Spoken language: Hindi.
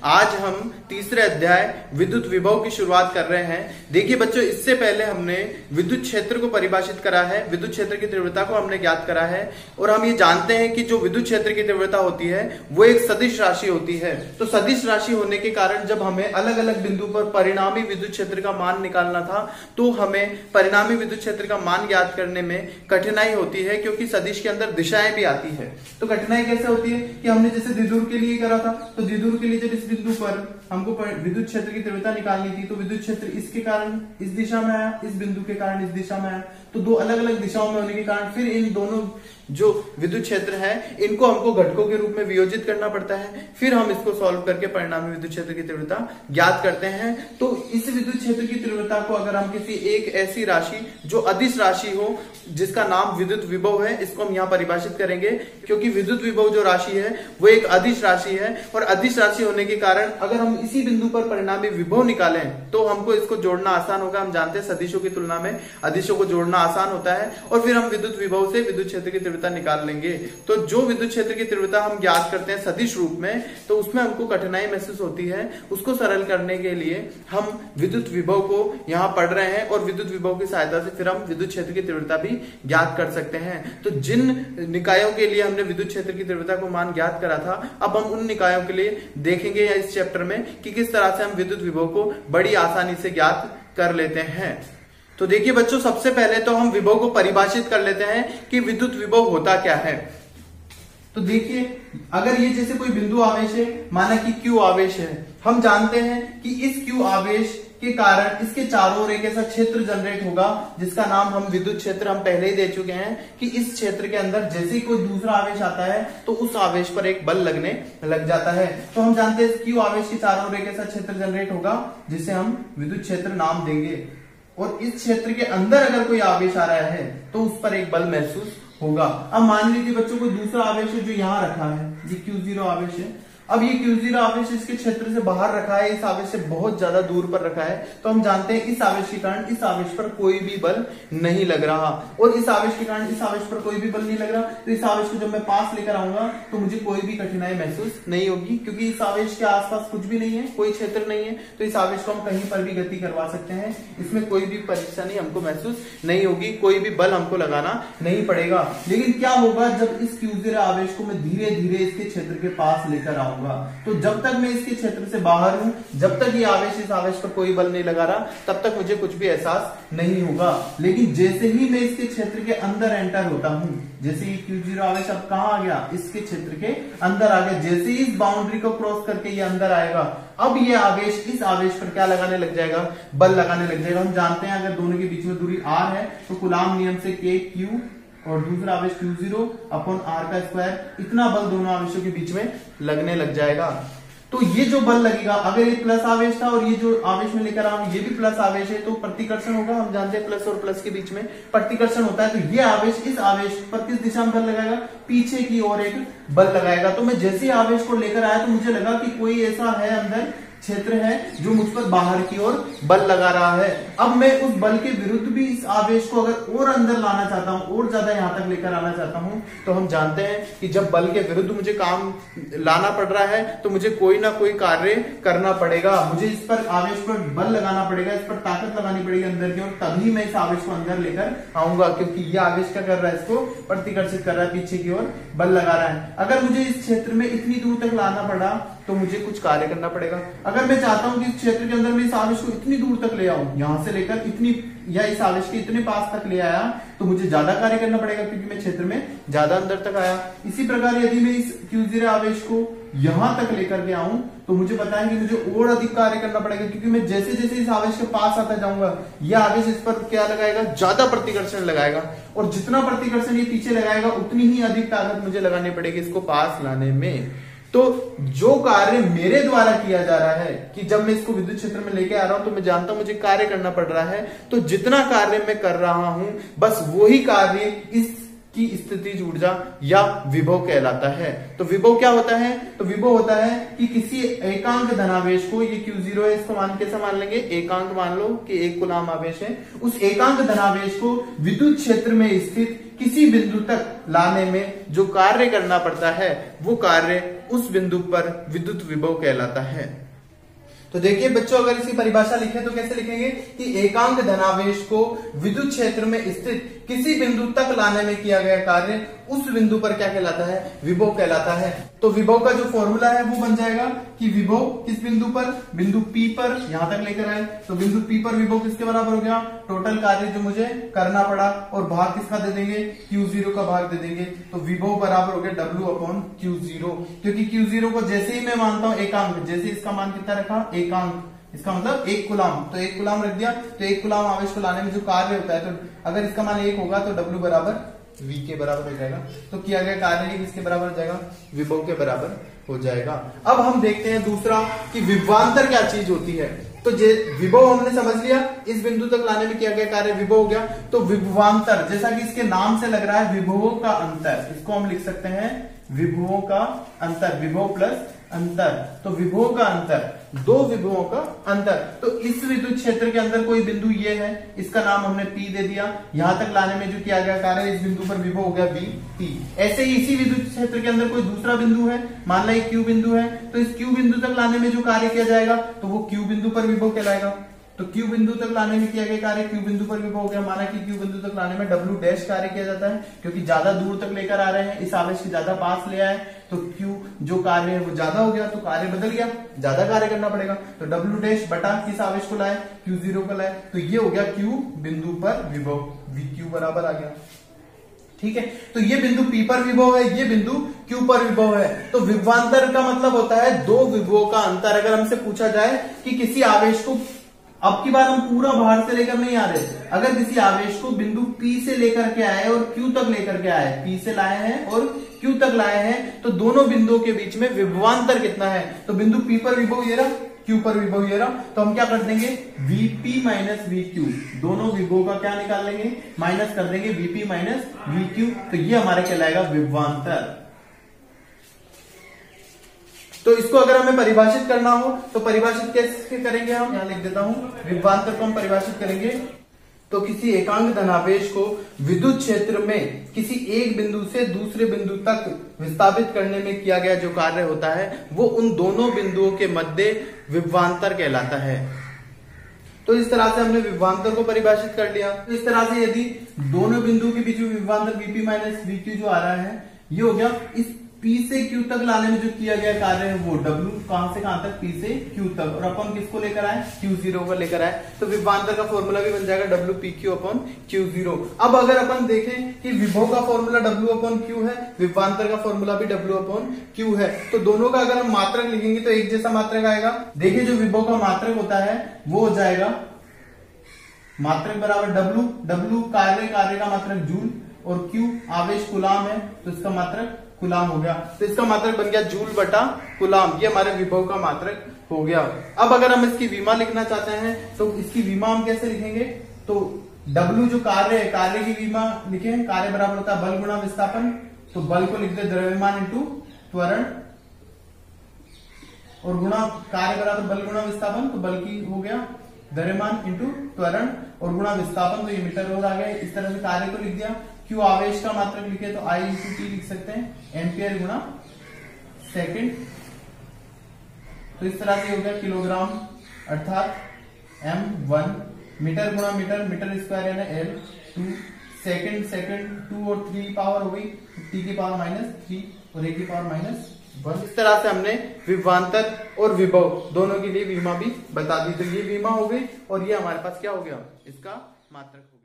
आज हम तीसरे अध्याय विद्युत विभव की शुरुआत कर रहे हैं। देखिए बच्चों, इससे पहले हमने विद्युत क्षेत्र को परिभाषित करा है, विद्युत क्षेत्र की तीव्रता को हमने ज्ञात करा है और हम ये जानते हैं कि जो विद्युत क्षेत्र की तीव्रता होती है वो एक सदिश राशि होती है। तो सदिश राशि होने के कारण जब हमें अलग अलग बिंदु पर परिणामी विद्युत क्षेत्र का मान निकालना था तो हमें परिणामी विद्युत क्षेत्र का मान ज्ञात करने में कठिनाई होती है, क्योंकि सदिश के अंदर दिशाएं भी आती है। तो कठिनाई कैसे होती है कि हमने जैसे द्विध्रुव के लिए करा था, तो द्विध्रुव के लिए जब इस बिंदु पर हमको विद्युत क्षेत्र की तीव्रता निकालनी थी तो विद्युत क्षेत्र इसके कारण इस दिशा में आया, इस बिंदु के कारण इस दिशा में आया। तो दो अलग अलग दिशाओं में होने के कारण फिर इन दोनों जो विद्युत क्षेत्र है इनको हमको घटकों के रूप में वियोजित करना पड़ता है। फिर हम इसको सॉल्व करके परिणामी विद्युत क्षेत्र की तीव्रता ज्ञात करते हैं। तो इस विद्युत क्षेत्र की तीव्रता को अगर हम किसी एक ऐसी राशि जो अदिश राशि हो जिसका नाम विद्युत विभव है, इसको हम यहाँ परिभाषित करेंगे, क्योंकि विद्युत विभव जो राशि है वो एक अदिश राशि है और अदिश राशि होने के कारण अगर हम इसी बिंदु पर परिणामी विभव निकालें तो हमको इसको जोड़ना आसान होगा। हम जानते हैं सदिशों की तुलना में अदिशों को जोड़ना आसान होता है और फिर हम विद्युत विभव से विद्युत क्षेत्र की तीव्रता निकाल लेंगे। तो जो विद्युत क्षेत्र की तीव्रता हम ज्ञात करते हैं सदिश रूप में, तो उसमें हमको कठिनाई महसूस होती है। उसको सरल करने के लिए हम विद्युत विभव को यहाँ पढ़ रहे हैं और विद्युत विभव की सहायता से फिर हम विद्युत क्षेत्र की तीव्रता भी ज्ञात कर सकते हैं। तो जिन निकायों के लिए हमने विद्युत क्षेत्र की तीव्रता को मान ज्ञात करा था, अब हम उन निकायों के लिए देखेंगे या इस चैप्टर में कि किस तरह से हम विद्युत विभव को बड़ी आसानी से ज्ञात कर लेते हैं। तो देखिए बच्चों, सबसे पहले तो हम विभव को परिभाषित कर लेते हैं कि विद्युत विभव होता क्या है। तो देखिए, अगर ये जैसे कोई बिंदु आवेश है, माना कि Q आवेश है, हम जानते हैं कि इस Q आवेश के कारण इसके चारों ओर एक ऐसा क्षेत्र जनरेट होगा जिसका नाम हम विद्युत क्षेत्र हम पहले ही दे चुके हैं कि इस क्षेत्र के अंदर जैसे ही कोई दूसरा आवेश आता है तो उस आवेश पर एक बल लगने लग जाता है। तो हम जानते हैं Q आवेश के चारों ओर एक ऐसा क्षेत्र जनरेट होगा जिसे हम विद्युत क्षेत्र नाम देंगे और इस क्षेत्र के अंदर अगर कोई आवेश आ रहा है तो उस पर एक बल महसूस होगा। अब मान लीजिए बच्चों को दूसरा आवेश है जो यहाँ रखा है, ये Q0 आवेश है। अब ये Q0 आवेश इसके क्षेत्र से बाहर रखा है, इस आवेश से बहुत ज्यादा दूर पर रखा है। तो हम जानते हैं इस आवेश के कारण इस आवेश पर कोई भी बल नहीं लग रहा और इस आवेश के कारण इस आवेश पर कोई भी बल नहीं लग रहा। तो इस आवेश को जब मैं पास लेकर आऊंगा तो मुझे कोई भी कठिनाई महसूस नहीं होगी, क्योंकि इस आवेश के आसपास कुछ भी नहीं है, कोई क्षेत्र नहीं है। तो इस आवेश को हम कहीं पर भी गति करवा सकते हैं, इसमें कोई भी परेशानी हमको महसूस नहीं होगी, कोई भी बल हमको लगाना नहीं पड़ेगा। लेकिन क्या होगा जब इस Q0 आवेश को मैं धीरे धीरे इसके क्षेत्र के पास लेकर आऊंगा, तो जब तक मैं इसके क्षेत्र से बाहर हूं, जब तक ये आवेश इस आवेश पर कोई बल नहीं लगा रहा, तब तक मुझे कुछ भी एहसास नहीं होगा। लेकिन जैसे ही मैं इसके क्षेत्र के अंदर एंटर होता हूं, जैसे ही Q0 आवेश अब कहां आ गया, इसके क्षेत्र के अंदर आ गया, जैसे ही इस बाउंड्री को क्रॉस करके ये अंदर आएगा, अब ये आवेश इस आवेश पर क्या लगाने लग जाएगा, बल लगाने लग जाएगा। हम जानते हैं अगर दोनों के बीच में दूरी r है तो कूलाम नियम से KQ और दूसरा आवेश Q0 अपॉन R का स्क्वायर, इतना बल दोनों आवेशों के बीच में लगने लग जाएगा। तो ये जो बल लगेगा, अगर ये प्लस आवेश था और ये जो आवेश में लेकर आऊं ये भी प्लस आवेश है, तो प्रतिकर्षण होगा। हम जानते हैं प्लस और प्लस के बीच में प्रतिकर्षण होता है। तो ये आवेश इस आवेश पर किस दिशा में बल लगाएगा, पीछे की ओर एक बल लगाएगा। तो मैं जैसे ही आवेश को लेकर आया तो मुझे लगा कि कोई ऐसा है अंदर क्षेत्र है जो मुझ पर बाहर की ओर बल लगा रहा है। अब मैं उस बल के विरुद्ध भी इस आवेश को अगर और अंदर लाना चाहता हूं, और ज्यादा यहां तक लेकर आना चाहता हूं, तो हम जानते हैं कि जब बल के विरुद्ध मुझे काम लाना पड़ रहा है तो मुझे कोई ना कोई कार्य करना पड़ेगा। मुझे इस पर आवेश पर बल लगाना पड़ेगा, इस पर ताकत लगानी पड़ेगी अंदर की ओर, तभी मैं इस आवेश को अंदर लेकर आऊंगा, क्योंकि ये आवेश क्या कर रहा है, इसको प्रतिकर्षित कर रहा है, पीछे की ओर बल लगा रहा है। अगर मुझे इस क्षेत्र में इतनी दूर तक लाना पड़ा तो मुझे कुछ कार्य करना पड़ेगा। अगर मैं चाहता हूं कि इस क्षेत्र के अंदर मैं इस आवेश को इतनी दूर तक ले आऊं, यहां से लेकर इतनी या इस आवेश के इतने पास तक ले आया, तो मुझे ज्यादा कार्य करना पड़ेगा क्योंकि मैं क्षेत्र में ज्यादा अंदर तक आया। इसी प्रकार यदि मैं इस Q0 आवेश को यहां तक लेकर के आऊं तो मुझे पता है कि मुझे और अधिक कार्य करना पड़ेगा, क्योंकि मैं जैसे जैसे इस आवेश के पास आता जाऊंगा यह आवेश इस पर क्या लगाएगा, ज्यादा प्रतिकर्षण लगाएगा, और जितना प्रतिकर्षण ये पीछे लगाएगा उतनी ही अधिक ताकत मुझे लगानी पड़ेगी इसको पास लाने में। तो जो कार्य मेरे द्वारा किया जा रहा है कि जब मैं इसको विद्युत क्षेत्र में लेके आ रहा हूं तो मैं जानता हूं मुझे कार्य करना पड़ रहा है, तो जितना कार्य मैं कर रहा हूं बस वही कार्य इस की स्थितिज ऊर्जा या विभव कहलाता है। तो विभव क्या होता है, तो विभव होता है कि किसी एकांक धनावेश को, ये Q0 है, इसको मान कैसे मान लेंगे, एकांक मान लो कि 1 कूलाम आवेश है, उस एकांक धनावेश को विद्युत क्षेत्र में स्थित किसी बिंदु तक लाने में जो कार्य करना पड़ता है वो कार्य उस बिंदु पर विद्युत विभव कहलाता है। तो देखिए बच्चों, अगर इसकी परिभाषा लिखें तो कैसे लिखेंगे कि एकांक धनावेश को विद्युत क्षेत्र में स्थित किसी बिंदु तक लाने में किया गया कार्य उस बिंदु पर क्या कहलाता है, विभव कहलाता है। तो विभव का जो फॉर्मूला है वो बन जाएगा कि विभव किस बिंदु पर, बिंदु P पर यहां तक लेकर आए, तो बिंदु P पर विभव किसके बराबर हो गया, टोटल कार्य जो मुझे करना पड़ा, और भाग किसका दे देंगे, Q0 का भाग दे देंगे। तो विभव बराबर हो गया W/Q0, क्योंकि Q0 को जैसे ही मैं मानता हूं एकांक, जैसे इसका मान कितना रखा, एकांक, इसका मतलब 1 कूलाम, तो 1 कूलाम रख दिया, तो 1 कूलाम आवेश को लाने में जो कार्य होता है, तो अगर इसका मान 1 होगा तो W बराबर V के बराबर हो जाएगा। तो किया गया कार्य किसके बराबर हो जाएगा, विभव के बराबर हो जाएगा। अब हम देखते हैं दूसरा कि विभवांतर क्या चीज होती है। तो विभव हमने समझ लिया, इस बिंदु तक लाने में किया गया कार्य विभव हो गया। तो विभवांतर, जैसा कि इसके नाम से लग रहा है विभवों का अंतर, इसको हम लिख सकते हैं विभवों का अंतर, विभव प्लस अंतर। तो विभवों का अंतर, दो विभवों का अंतर। तो इस विद्युत क्षेत्र के अंदर कोई बिंदु ये है, इसका नाम हमने P दे दिया, यहां तक लाने में जो किया गया कार्य इस बिंदु पर विभव हो गया VP। ऐसे ही इसी विद्युत क्षेत्र के अंदर कोई दूसरा बिंदु है, मान लो Q बिंदु है, तो इस Q बिंदु तक लाने में जो कार्य किया जाएगा तो वो Q बिंदु पर विभव कहलाएगा। तो Q बिंदु तक लाने में किया गया कार्य Q बिंदु पर विभव हो गया। माना कि Q बिंदु तक लाने में W डैश कार्य किया जाता है, क्योंकि ज्यादा दूर तक लेकर आ रहे हैं, इस आवेश के ज्यादा पास ले आए, तो Q जो कार्य है वो ज्यादा हो गया, तो कार्य बदल गया, ज्यादा कार्य करना पड़ेगा। तो W डैश बटा किस आवेश को लाए, Q0 को लाए, तो ये हो गया Q बिंदु पर विभव, VQ बराबर आ गया। ठीक है, तो ये बिंदु P पर विभव है, ये बिंदु Q पर विभव है। तो विभवांतर का मतलब होता है दो विभवों का अंतर। अगर हमसे पूछा जाए कि किसी आवेश को, अब की बार हम पूरा बाहर से लेकर नहीं आ रहे, अगर किसी आवेश को बिंदु P से लेकर के आए और Q तक लेकर के आए, P से लाए हैं और Q तक लाए हैं, तो दोनों बिंदुओं के बीच में विभवांतर कितना है। तो बिंदु P पर विभव ये रहा, Q पर विभव ये रहा, तो हम क्या कर देंगे, VP माइनस VQ, दोनों विभवों का क्या निकाल लेंगे, माइनस कर देंगे VP माइनस VQ, तो ये हमारे कहलाएगा विभवांतर। तो इसको अगर हमें परिभाषित करना हो तो परिभाषित कैसे करेंगे, हम यहां लिख देता हूं, विभवांतर को हम परिभाषित करेंगे। तो किसी एकांक धनावेश को विद्युत क्षेत्र में किसी एक बिंदु से दूसरे बिंदु तक विस्थापित करने में किया गया जो कार्य होता है वो उन दोनों बिंदुओं के मध्य विभवांतर कहलाता है। तो इस तरह से हमने विभवांतर को परिभाषित कर लिया। तो इस तरह से यदि दोनों बिंदुओं के बीच में विभवांतर VP माइनस VQ जो आ रहा है ये हो गया, इस P से Q तक लाने में जो किया गया कार्य है वो W, कहां से कहां तक, P से Q तक, और अपन किसको लेकर आए, Q0 को लेकर आए। तो विभवांतर का फॉर्मूला भी बन जाएगा WPQ/Q0। अब अगर अपन देखें कि विभव का फॉर्मूला W/Q है, विभवांतर का फॉर्मूला भी W/Q है, तो दोनों का अगर हम मात्रक लिखेंगे तो एक जैसा मात्रक आएगा। देखिए जो विभव का मात्रक होता है वो हो जाएगा मात्रक बराबर W कार्य का मात्रक जूल, और Q आवेश कूलाम है तो इसका मात्रक कूलाम हो गया। तो इसका मात्रक बन गया जूल बटा कूलाम, ये हमारे विभव का मात्रक हो गया। अब अगर हम इसकी विमा लिखना चाहते हैं तो इसकी विमा हम कैसे लिखेंगे, तो W जो कार्य है, कार्य की विमा लिखें, कार्य बराबर होता है बल गुणा विस्थापन, तो बल को लिख दे द्रव्यमान इंटू त्वरण, और गुणा कार्य बराबर बल गुणा विस्थापन, तो बल की हो गया द्रव्यमान इंटू त्वरण और गुणा विस्थापन, तो ये मीटर रोड आ गया। इस तरह से कार्य को लिख दिया। Q आवेश का मात्रक लिखे तो I इंटू T लिख सकते हैं, एम्पियर गुणा सेकंड। तो इस तरह से हो गया किलोग्राम अर्थात M1, मीटर गुणा मीटर, मीटर स्क्वायर है ना L2, सेकंड 2 और 3 पावर हो गई, T की पावर -3 और A की पावर -1। इस तरह से हमने विभवांतर और विभव दोनों के लिए विमा भी बता दी। तो ये विमा हो गई और ये हमारे पास क्या हो गया, इसका मात्रक हो गया।